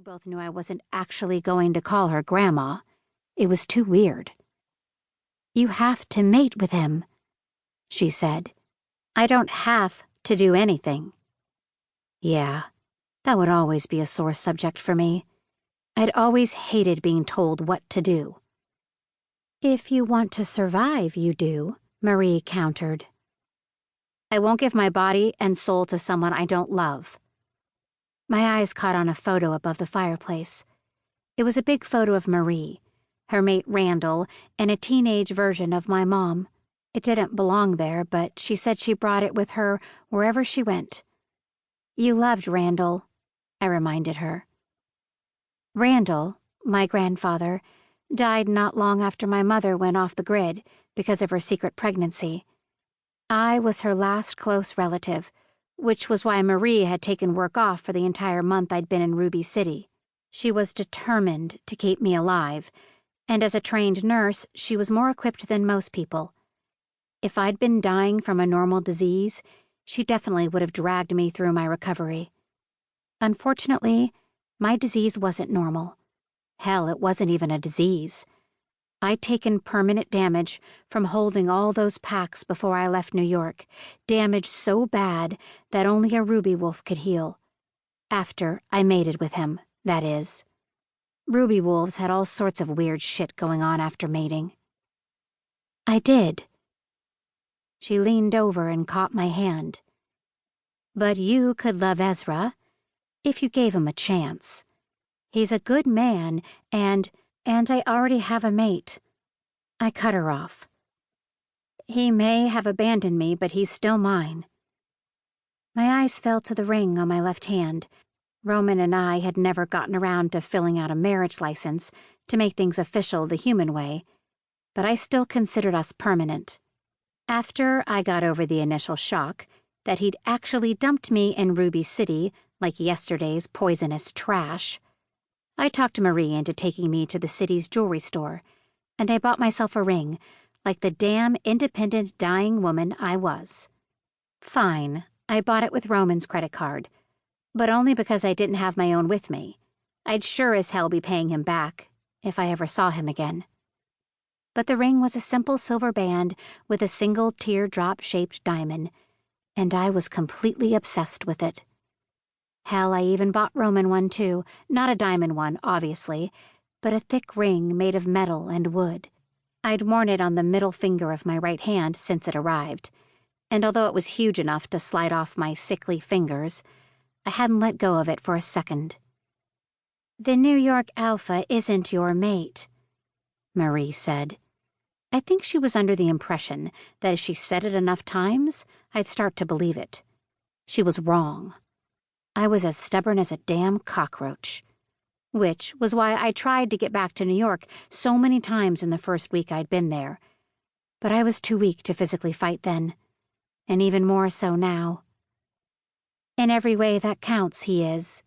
both knew I wasn't actually going to call her Grandma. It was too weird. "You have to mate with him," she said. "I don't have to do anything." Yeah, that would always be a sore subject for me. I'd always hated being told what to do. "If you want to survive, you do," Marie countered. "I won't give my body and soul to someone I don't love." My eyes caught on a photo above the fireplace. It was a big photo of Marie, her mate Randall, and a teenage version of my mom. It didn't belong there, but she said she brought it with her wherever she went. "You loved Randall," I reminded her. Randall, my grandfather, died not long after my mother went off the grid because of her secret pregnancy. I was her last close relative, which was why Marie had taken work off for the entire month I'd been in Ruby City. She was determined to keep me alive, and as a trained nurse, she was more equipped than most people. If I'd been dying from a normal disease, she definitely would have dragged me through my recovery. Unfortunately, my disease wasn't normal. Hell, it wasn't even a disease. I'd taken permanent damage from holding all those packs before I left New York, damage so bad that only a ruby wolf could heal. After I mated with him, that is. Ruby wolves had all sorts of weird shit going on after mating. "I did." She leaned over and caught my hand. "But you could love Ezra, if you gave him a chance. He's a good man, and I already have a mate." I cut her off. "He may have abandoned me, but he's still mine." My eyes fell to the ring on my left hand. Roman and I had never gotten around to filling out a marriage license to make things official the human way, but I still considered us permanent. After I got over the initial shock that he'd actually dumped me in Ruby City like yesterday's poisonous trash, I talked Marie into taking me to the city's jewelry store, and I bought myself a ring, like the damn independent dying woman I was. Fine, I bought it with Roman's credit card, but only because I didn't have my own with me. I'd sure as hell be paying him back, if I ever saw him again. But the ring was a simple silver band with a single teardrop-shaped diamond, and I was completely obsessed with it. Hell, I even bought Roman one too, not a diamond one, obviously, but a thick ring made of metal and wood. I'd worn it on the middle finger of my right hand since it arrived, and although it was huge enough to slide off my sickly fingers, I hadn't let go of it for a second. "The New York Alpha isn't your mate," Marie said. I think she was under the impression that if she said it enough times, I'd start to believe it. She was wrong. I was as stubborn as a damn cockroach. Which was why I tried to get back to New York so many times in the first week I'd been there. But I was too weak to physically fight then, and even more so now. "In every way that counts, he is."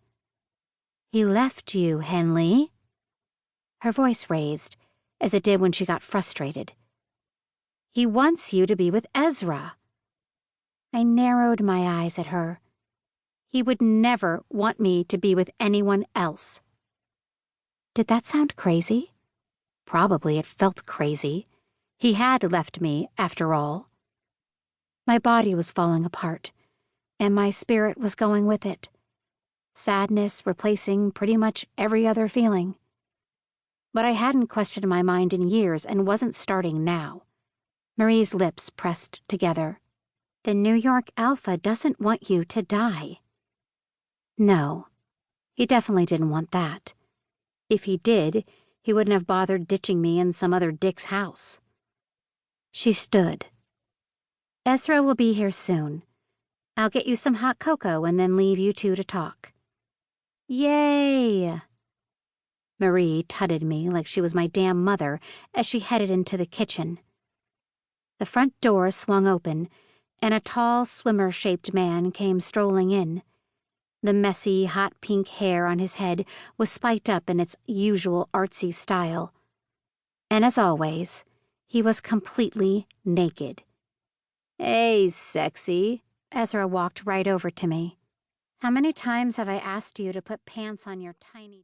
"He left you, Henley." Her voice raised, as it did when she got frustrated. "He wants you to be with Ezra." I narrowed my eyes at her. He would never want me to be with anyone else. Did that sound crazy? Probably it felt crazy. He had left me, after all. My body was falling apart, and my spirit was going with it. Sadness replacing pretty much every other feeling. But I hadn't questioned my mind in years and wasn't starting now. Marie's lips pressed together. "The New York Alpha doesn't want you to die." No, he definitely didn't want that. If he did, he wouldn't have bothered ditching me in some other dick's house. She stood. "Ezra will be here soon. I'll get you some hot cocoa and then leave you two to talk." "Yay!" Marie tutted me like she was my damn mother as she headed into the kitchen. The front door swung open, and a tall, swimmer-shaped man came strolling in. The messy, hot pink hair on his head was spiked up in its usual artsy style. And as always, he was completely naked. "Hey, sexy." Ezra walked right over to me. "How many times have I asked you to put pants on your tiny..."